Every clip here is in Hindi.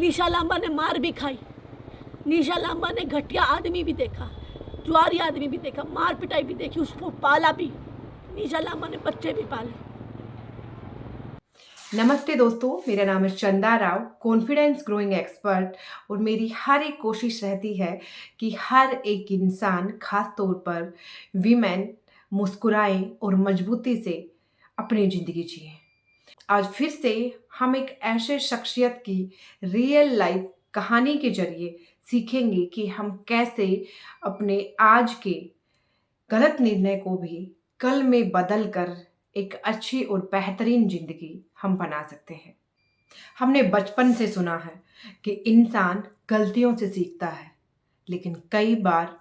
निशा लांबा ने मार भी खाई, निशा लांबा ने घटिया आदमी भी देखा, जुआरी आदमी भी देखा, मार पिटाई भी देखी, उसको पाला भी। निशा लांबा ने बच्चे भी पाले। नमस्ते दोस्तों, मेरा नाम है चंदा राव, कॉन्फिडेंस ग्रोइंग एक्सपर्ट। और मेरी हर एक कोशिश रहती है कि हर एक इंसान, खास तौर पर वीमेन, मुस्कुराएं और मजबूती से अपनी ज़िंदगी जिए। आज फिर से हम एक ऐसे शख्सियत की रियल लाइफ कहानी के जरिए सीखेंगे कि हम कैसे अपने आज के गलत निर्णय को भी कल में बदल कर एक अच्छी और बेहतरीन जिंदगी हम बना सकते हैं। हमने बचपन से सुना है कि इंसान गलतियों से सीखता है, लेकिन कई बार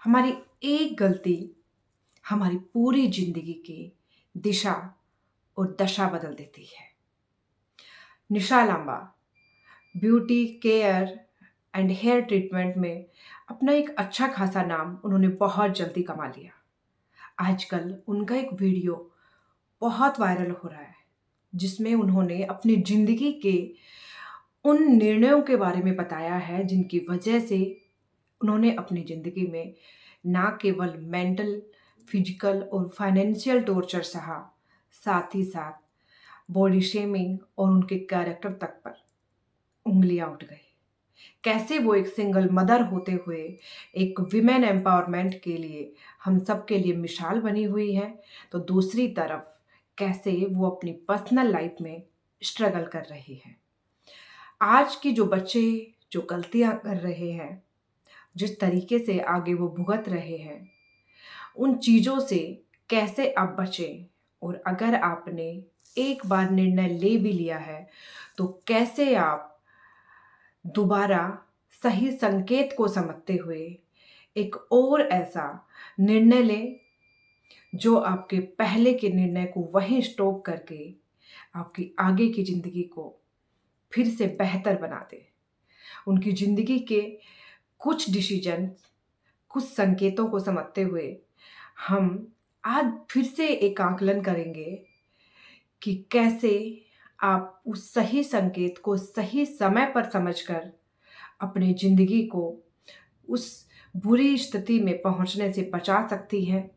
हमारी एक गलती हमारी पूरी जिंदगी की दिशा और दशा बदल देती है। Nisha Lamba beauty care and hair treatment में अपना एक अच्छा खासा नाम उन्होंने बहुत जल्दी कमा लिया। आजकल उनका एक वीडियो बहुत वायरल हो रहा है, जिसमें उन्होंने अपनी ज़िंदगी के उन निर्णयों के बारे में बताया है जिनकी वजह से उन्होंने अपनी ज़िंदगी में ना केवल मेंटल, फिजिकल और फाइनेंशियल टॉर्चर सहा, साथ ही साथ बॉडी शेमिंग और उनके कैरेक्टर तक पर उंगलियां उठ गई। कैसे वो एक सिंगल मदर होते हुए एक विमेन एम्पावरमेंट के लिए हम सब के लिए मिसाल बनी हुई है, तो दूसरी तरफ कैसे वो अपनी पर्सनल लाइफ में स्ट्रगल कर रही है। आज की जो बच्चे जो गलतियां कर रहे हैं, जिस तरीके से आगे वो भुगत रहे हैं, उन चीज़ों से कैसे आप बचें, और अगर आपने एक बार निर्णय ले भी लिया है तो कैसे आप दोबारा सही संकेत को समझते हुए एक और ऐसा निर्णय लें जो आपके पहले के निर्णय को वहीं स्टॉप करके आपकी आगे की ज़िंदगी को फिर से बेहतर बना दे। उनकी ज़िंदगी के कुछ डिसीजन, कुछ संकेतों को समझते हुए हम आज फिर से एक आकलन करेंगे कि कैसे आप उस सही संकेत को सही समय पर समझकर अपनी ज़िंदगी को उस बुरी स्थिति में पहुंचने से बचा सकती हैं,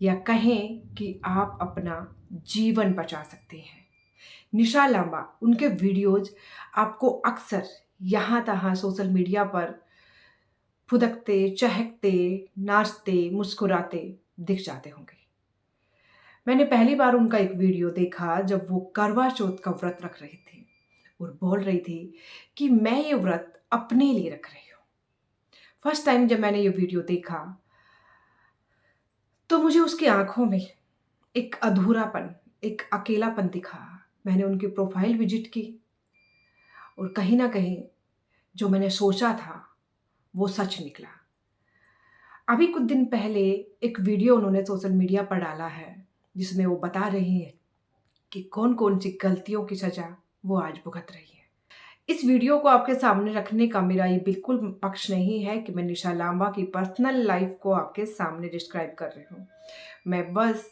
या कहें कि आप अपना जीवन बचा सकते हैं। निशा लांबा, उनके वीडियोज आपको अक्सर यहाँ तहाँ सोशल मीडिया पर फुदकते, चहकते, नाचते, मुस्कुराते दिख जाते होंगे। मैंने पहली बार उनका एक वीडियो देखा जब वो करवा चौथ का व्रत रख रही थी और बोल रही थी कि मैं ये व्रत अपने लिए रख रही हूँ। फर्स्ट टाइम जब मैंने ये वीडियो देखा तो मुझे उसकी आंखों में एक अधूरापन, एक अकेलापन दिखा। मैंने उनकी प्रोफाइल विजिट की और कहीं ना कहीं जो मैंने सोचा था वो सच निकला। अभी कुछ दिन पहले एक वीडियो उन्होंने सोशल मीडिया पर डाला है जिसमें वो बता रही हैं कि कौन कौन सी गलतियों की सजा वो आज भुगत रही है। इस वीडियो को आपके सामने रखने का मेरा ये बिल्कुल पक्ष नहीं है कि मैं निशा लांबा की पर्सनल लाइफ को आपके सामने डिस्क्राइब कर रही हूँ। मैं बस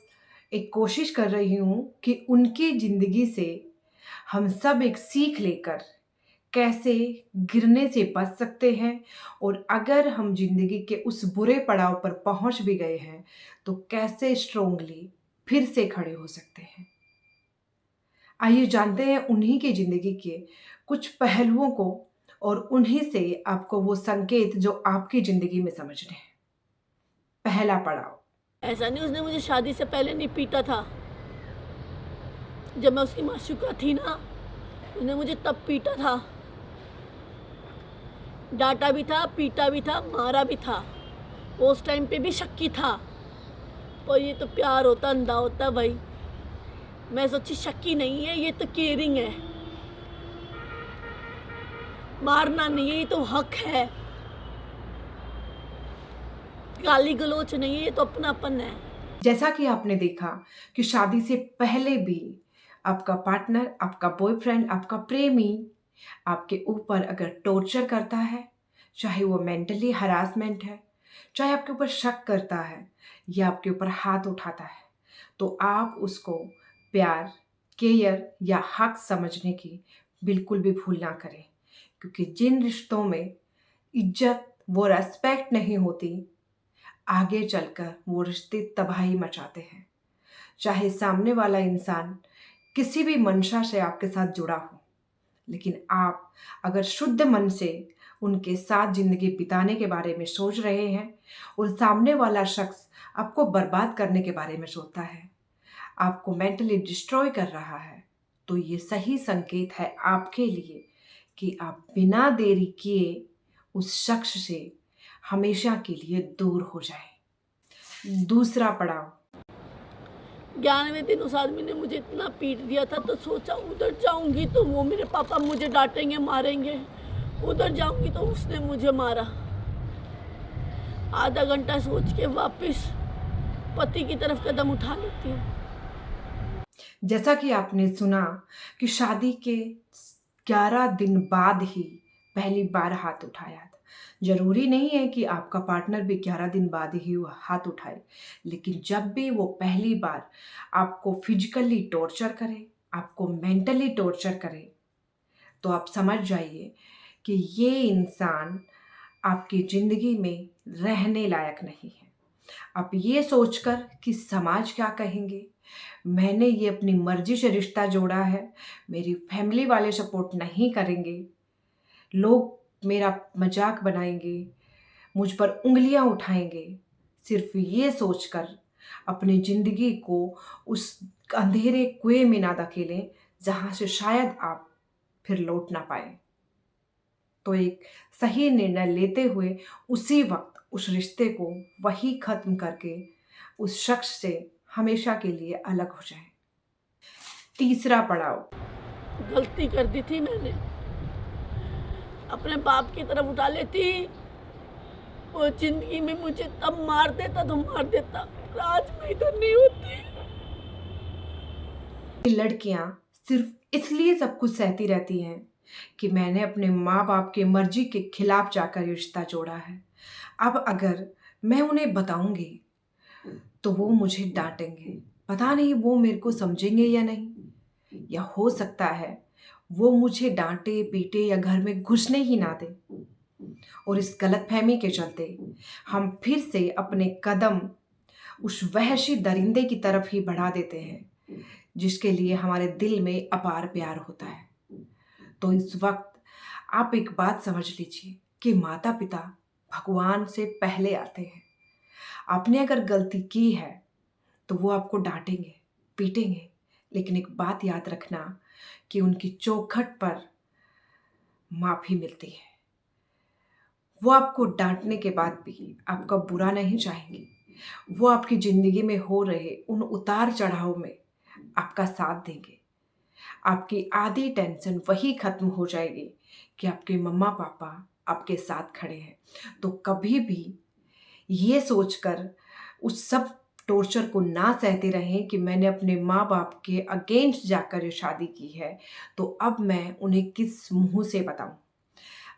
एक कोशिश कर रही हूँ कि उनकी ज़िंदगी से हम सब एक सीख लेकर कैसे गिरने से बच सकते हैं, और अगर हम ज़िंदगी के उस बुरे पड़ाव पर पहुँच भी गए हैं तो कैसे स्ट्रोंगली फिर से खड़े हो सकते हैं। आइए जानते हैं उन्हीं की ज़िंदगी के कुछ पहलुओं को और उन्हीं से आपको वो संकेत जो आपकी ज़िंदगी में समझने हैं। पहला पड़ाव। ऐसा नहीं उसने मुझे शादी से पहले नहीं पीटा था। जब मैं उसकी माशूका थी ना, उसने मुझे तब पीटा था, डांटा भी था, पीटा भी था, मारा भी था। उस टाइम पे भी शक्की था, पर ये तो प्यार होता, अंधा होता भाई। मैं सोची शक्की नहीं है, ये तो केयरिंग है। मारना नहीं है, ये तो हक है। गाली गलोच नहीं है, ये तो अपनापन है। जैसा कि आपने देखा कि शादी से पहले भी आपका पार्टनर, आपका बॉयफ्रेंड, आपका प्रेमी आपके ऊपर अगर टॉर्चर करता है, चाहे वो मेंटली हरासमेंट है, चाहे आपके ऊपर शक करता है या आपके ऊपर हाथ उठाता है, तो आप उसको प्यार, केयर या हक समझने की बिल्कुल भी भूल ना करें। क्योंकि जिन रिश्तों में इज्जत वो रेस्पेक्ट नहीं होती, आगे चलकर वो रिश्ते तबाही मचाते हैं। चाहे सामने वाला इंसान किसी भी मंशा से आपके साथ जुड़ा हो, लेकिन आप अगर शुद्ध मन से उनके साथ जिंदगी बिताने के बारे में सोच रहे हैं और सामने वाला शख्स आपको बर्बाद करने के बारे में सोचता है, आपको मेंटली डिस्ट्रॉय कर रहा है, तो ये सही संकेत है आपके लिए कि आप बिना देरी किए उस शख्स से हमेशा के लिए दूर हो जाए। दूसरा पड़ाव, 11वें दिन उस आदमी ने मुझे इतना पीट दिया था, तो सोचा उधर जाऊंगी तो वो मेरे पापा मुझे डांटेंगे, मारेंगे। उधर जाऊंगी तो उसने मुझे मारा। आधा घंटा सोच के वापस पति की तरफ कदम उठा लेती हूँ। जैसा कि आपने सुना कि शादी के 11 दिन बाद ही पहली बार हाथ उठाया था। जरूरी नहीं है कि आपका पार्टनर भी 11 दिन बाद ही वो हाथ उठाए, लेकिन जब भी वो पहली बार आपको फिजिकली टॉर्चर करे, आपको मेंटली टॉर्चर करे, तो आप समझ जाइए कि ये इंसान आपकी ज़िंदगी में रहने लायक नहीं है। आप ये सोचकर कि समाज क्या कहेंगे, मैंने ये अपनी मर्जी से रिश्ता जोड़ा है, मेरी फैमिली वाले सपोर्ट नहीं करेंगे, लोग मेरा मजाक बनाएंगे, मुझ पर उंगलियां उठाएंगे, सिर्फ ये सोचकर अपनी ज़िंदगी को उस अंधेरे कुएं में ना धकेलें जहाँ से शायद आप फिर लौट ना पाए। तो एक सही निर्णय लेते हुए उसी वक्त उस रिश्ते को वही खत्म करके उस शख्स से हमेशा के लिए अलग हो जाए। तीसरा पड़ाव, गलती कर दी थी मैंने, अपने बाप की तरफ उठा लेती। वो जिंदगी में मुझे तब मार देता तो मार देता, पर आज मैं इधर नहीं होती। लड़कियां सिर्फ इसलिए सब कुछ सहती रहती हैं कि मैंने अपने माँ बाप के मर्जी के खिलाफ जाकर रिश्ता जोड़ा है। अब अगर मैं उन्हें बताऊंगी तो वो मुझे डांटेंगे, पता नहीं वो मेरे को समझेंगे या नहीं, या हो सकता है वो मुझे डांटे पीटे या घर में घुसने ही ना दे। और इस गलतफहमी के चलते हम फिर से अपने कदम उस वहशी दरिंदे की तरफ ही बढ़ा देते हैं जिसके लिए हमारे दिल में अपार प्यार होता है। तो इस वक्त आप एक बात समझ लीजिए कि माता पिता भगवान से पहले आते हैं। आपने अगर गलती की है तो वो आपको डांटेंगे पीटेंगे, लेकिन एक बात याद रखना कि उनकी चौखट पर माफी मिलती है। वो आपको डांटने के बाद भी आपका बुरा नहीं चाहेंगे, वो आपकी जिंदगी में हो रहे उन उतार चढ़ाव में आपका साथ देंगे। आपकी आधी टेंशन वही खत्म हो जाएगी कि आपके मम्मा पापा आपके साथ खड़े हैं। तो कभी भी ये सोचकर उस सब टॉर्चर को ना सहते रहें कि मैंने अपने माँ बाप के अगेंस्ट जाकर ये शादी की है, तो अब मैं उन्हें किस मुंह से बताऊं।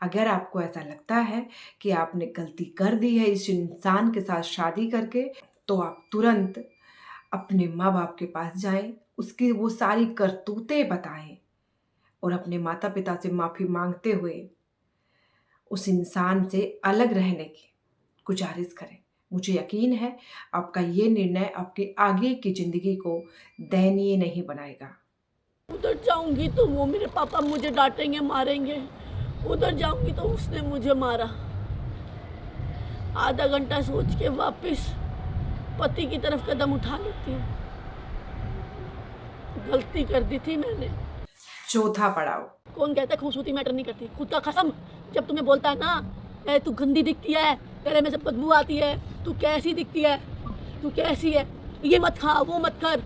अगर आपको ऐसा लगता है कि आपने गलती कर दी है इस इंसान के साथ शादी करके, तो आप तुरंत अपने माँ बाप के पास जाएं, उसकी वो सारी करतूतें बताएं और अपने माता पिता से माफ़ी मांगते हुए उस इंसान से अलग रहने की गुजारिश करें। मुझे यकीन है आपका ये निर्णय आपकी आगे की ज़िंदगी को दयनीय नहीं बनाएगा। उधर जाऊंगी तो वो मेरे पापा मुझे डांटेंगे, मारेंगे। उधर जाऊंगी तो उसने मुझे मारा। आधा घंटा सोच के वापस पति की तरफ कदम उठा लेती हूँ। गलती कर दी थी मैंने। चौथा पड़ाव, कौन कहता है खूबसूरती मैटर नहीं करती? खुद का कसम जब तुम्हें बोलता है ना, तू गंदी दिखती है, तेरे में से बदबू आती है, तू कैसी दिखती है, तू कैसी है, ये मत खा, वो मत कर।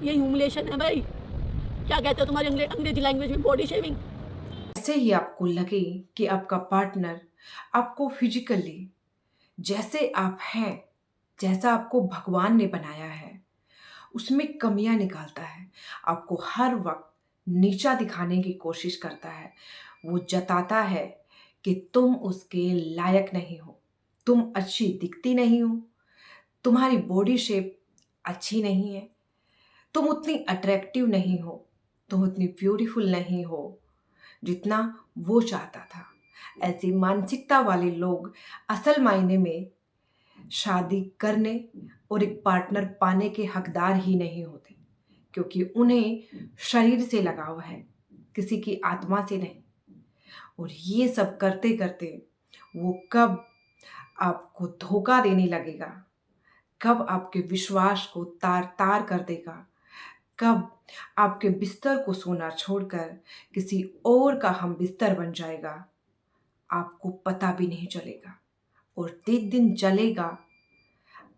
ये ह्यूमिलेशन है भाई। क्या कहते हो तुम्हारी अंग्रेजी लैंग्वेज में? Body shaving. ऐसे ही आपको लगे कि आपका पार्टनर आपको फिजिकली जैसे आप हैं, जैसा आपको भगवान ने बनाया है, उसमें कमियां निकालता है, आपको हर वक्त नीचा दिखाने की कोशिश करता है, वो जताता है कि तुम उसके लायक नहीं हो, तुम अच्छी दिखती नहीं हो, तुम्हारी बॉडी शेप अच्छी नहीं है, तुम उतनी अट्रैक्टिव नहीं हो, तुम उतनी ब्यूटीफुल नहीं हो जितना वो चाहता था। ऐसी मानसिकता वाले लोग असल मायने में शादी करने और एक पार्टनर पाने के हकदार ही नहीं होते, क्योंकि उन्हें शरीर से लगाव है, किसी की आत्मा से नहीं। और ये सब करते करते वो कब आपको धोखा देने लगेगा, कब आपके विश्वास को तार तार कर देगा, कब आपके बिस्तर को सोना छोड़कर किसी और का हम बिस्तर बन जाएगा, आपको पता भी नहीं चलेगा। और दिन दिन चलेगा,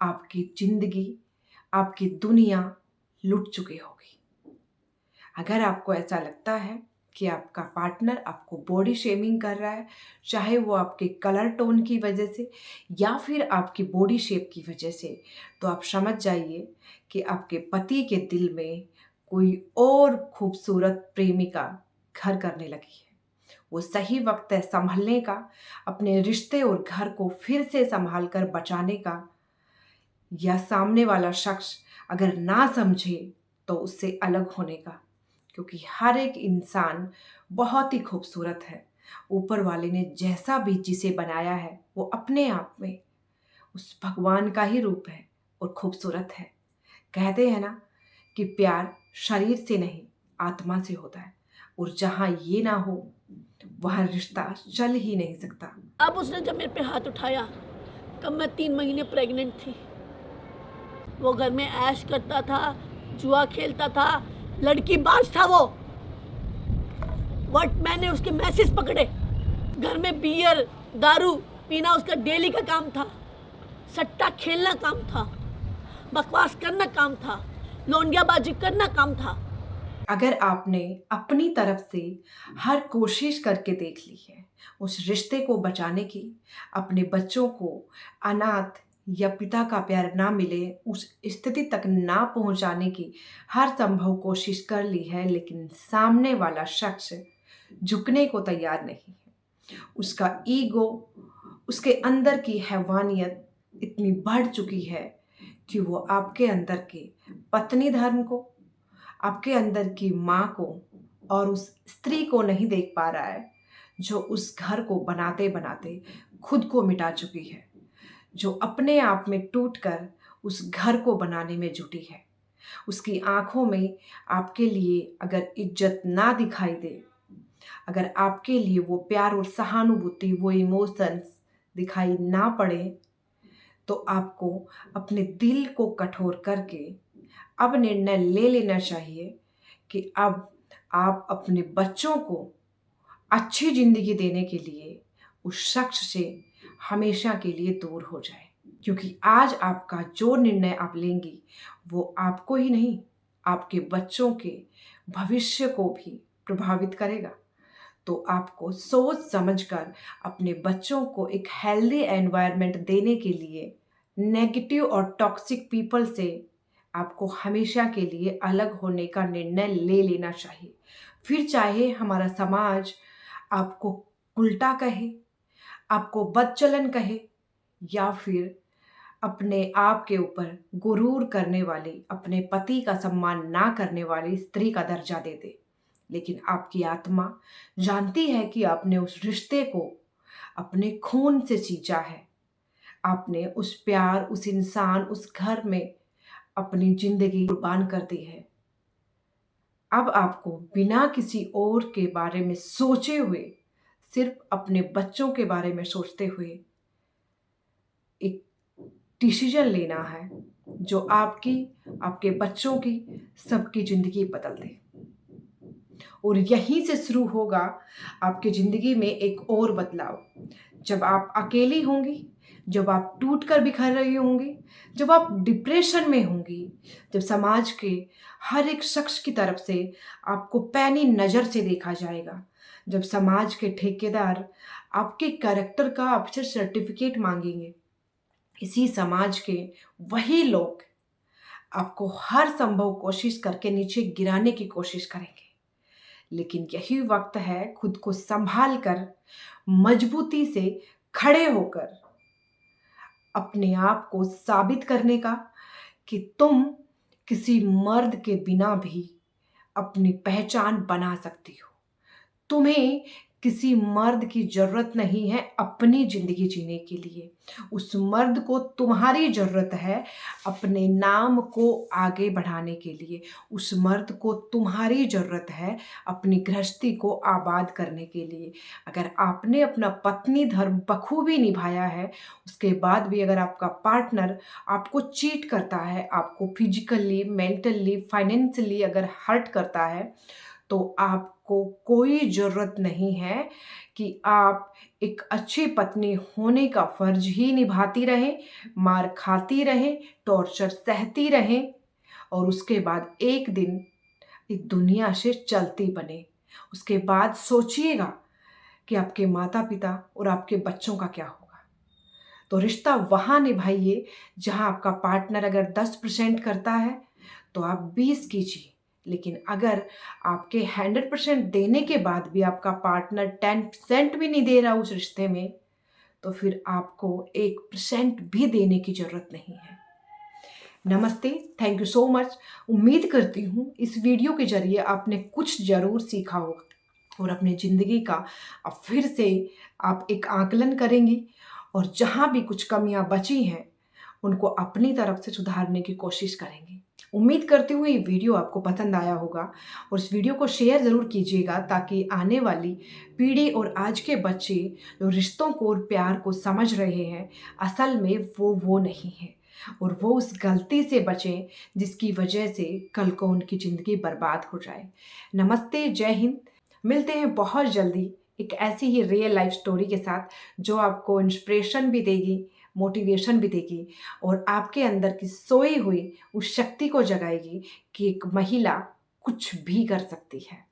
आपकी जिंदगी, आपकी दुनिया लुट चुकी होगी। अगर आपको ऐसा लगता है कि आपका पार्टनर आपको बॉडी शेमिंग कर रहा है, चाहे वो आपके कलर टोन की वजह से या फिर आपकी बॉडी शेप की वजह से, तो आप समझ जाइए कि आपके पति के दिल में कोई और खूबसूरत प्रेमिका घर करने लगी है। वो सही वक्त है संभलने का, अपने रिश्ते और घर को फिर से संभाल कर बचाने का। या सामने वाला शख्स अगर ना समझे तो उससे अलग होने का, क्योंकि हर एक इंसान बहुत ही खूबसूरत है। ऊपर वाले ने जैसा भी जिसे बनाया है वो अपने आप में उस भगवान का ही रूप है और खूबसूरत है। कहते हैं ना कि प्यार शरीर से नहीं आत्मा से होता है, और जहाँ ये ना हो वहाँ रिश्ता चल ही नहीं सकता। अब उसने जब मेरे पे हाथ उठाया, तब मैं 3 महीने प्रेग्नेंट थी। वो घर में ऐश करता था, जुआ खेलता था, लड़की बाज था वो। मैंने उसके मैसेज पकड़े। घर में बियर दारू पीना उसका डेली का काम था, सट्टा खेलना काम था, बकवास करना काम था, लौंडियाबाजी करना काम था। अगर आपने अपनी तरफ से हर कोशिश करके देख ली है उस रिश्ते को बचाने की, अपने बच्चों को अनाथ या पिता का प्यार ना मिले उस स्थिति तक ना पहुंचाने की हर संभव कोशिश कर ली है, लेकिन सामने वाला शख्स झुकने को तैयार नहीं है। उसका ईगो, उसके अंदर की हैवानियत इतनी बढ़ चुकी है कि वो आपके अंदर के पत्नी धर्म को, आपके अंदर की माँ को और उस स्त्री को नहीं देख पा रहा है जो उस घर को बनाते बनाते खुद को मिटा चुकी है, जो अपने आप में टूटकर उस घर को बनाने में जुटी है। उसकी आंखों में आपके लिए अगर इज्जत ना दिखाई दे, अगर आपके लिए वो प्यार और सहानुभूति, वो इमोशंस दिखाई ना पड़े, तो आपको अपने दिल को कठोर करके अब निर्णय ले लेना चाहिए कि अब आप अपने बच्चों को अच्छी जिंदगी देने के लिए उस शख्स से हमेशा के लिए दूर हो जाए। क्योंकि आज आपका जो निर्णय आप लेंगी वो आपको ही नहीं, आपके बच्चों के भविष्य को भी प्रभावित करेगा। तो आपको सोच समझकर अपने बच्चों को एक हेल्दी एनवायरनमेंट देने के लिए नेगेटिव और टॉक्सिक पीपल से आपको हमेशा के लिए अलग होने का निर्णय ले लेना चाहिए। फिर चाहे हमारा समाज आपको उल्टा कहे, आपको बदचलन कहे, या फिर अपने आप के ऊपर गुरूर करने वाली, अपने पति का सम्मान ना करने वाली स्त्री का दर्जा दे दे, लेकिन आपकी आत्मा जानती है कि आपने उस रिश्ते को अपने खून से सींचा है। आपने उस प्यार, उस इंसान, उस घर में अपनी जिंदगी कुर्बान कर दी है। अब आपको बिना किसी और के बारे में सोचे हुए, सिर्फ अपने बच्चों के बारे में सोचते हुए एक डिसीजन लेना है जो आपकी, आपके बच्चों की, सबकी जिंदगी बदल दे। और यहीं से शुरू होगा आपकी जिंदगी में एक और बदलाव। जब आप अकेली होंगी, जब आप टूट कर बिखर रही होंगी, जब आप डिप्रेशन में होंगी, जब समाज के हर एक शख्स की तरफ से आपको पैनी नज़र से देखा जाएगा, जब समाज के ठेकेदार आपके कैरेक्टर का आपसे सर्टिफिकेट मांगेंगे, इसी समाज के वही लोग आपको हर संभव कोशिश करके नीचे गिराने की कोशिश करेंगे। लेकिन यही वक्त है खुद को संभाल कर, मजबूती से खड़े होकर अपने आप को साबित करने का कि तुम किसी मर्द के बिना भी अपनी पहचान बना सकती हो। तुम्हें किसी मर्द की ज़रूरत नहीं है अपनी ज़िंदगी जीने के लिए। उस मर्द को तुम्हारी ज़रूरत है अपने नाम को आगे बढ़ाने के लिए। उस मर्द को तुम्हारी ज़रूरत है अपनी गृहस्थी को आबाद करने के लिए। अगर आपने अपना पत्नी धर्म बखूबी निभाया है, उसके बाद भी अगर आपका पार्टनर आपको चीट करता है, आपको फिज़िकली, मेंटली, फाइनेंशियली अगर हर्ट करता है, तो आपको कोई ज़रूरत नहीं है कि आप एक अच्छी पत्नी होने का फ़र्ज़ ही निभाती रहें, मार खाती रहें, टॉर्चर सहती रहें और उसके बाद एक दिन इस दुनिया से चलती बनें। उसके बाद सोचिएगा कि आपके माता-पिता और आपके बच्चों का क्या होगा। तो रिश्ता वहाँ निभाइए जहाँ आपका पार्टनर अगर 10% करता है, तो आप 20 कीजिए। लेकिन अगर आपके 100% देने के बाद भी आपका पार्टनर 10% भी नहीं दे रहा उस रिश्ते में, तो फिर आपको 1% भी देने की ज़रूरत नहीं है। नमस्ते, थैंक यू सो मच। उम्मीद करती हूँ इस वीडियो के ज़रिए आपने कुछ ज़रूर सीखा होगा और अपनी ज़िंदगी का अब फिर से आप एक आकलन करेंगी और जहाँ भी कुछ कमियाँ बची हैं, उनको अपनी तरफ से सुधारने की कोशिश करेंगी। उम्मीद करती हूँ ये वीडियो आपको पसंद आया होगा और इस वीडियो को शेयर ज़रूर कीजिएगा ताकि आने वाली पीढ़ी और आज के बच्चे जो रिश्तों को और प्यार को समझ रहे हैं, असल में वो नहीं है और वो उस गलती से बचें जिसकी वजह से कल को उनकी ज़िंदगी बर्बाद हो जाए। नमस्ते, जय हिंद। मिलते हैं बहुत जल्दी एक ऐसी ही रियल लाइफ स्टोरी के साथ जो आपको इंस्पिरेशन भी देगी, मोटिवेशन भी देगी और आपके अंदर की सोई हुई उस शक्ति को जगाएगी कि एक महिला कुछ भी कर सकती है।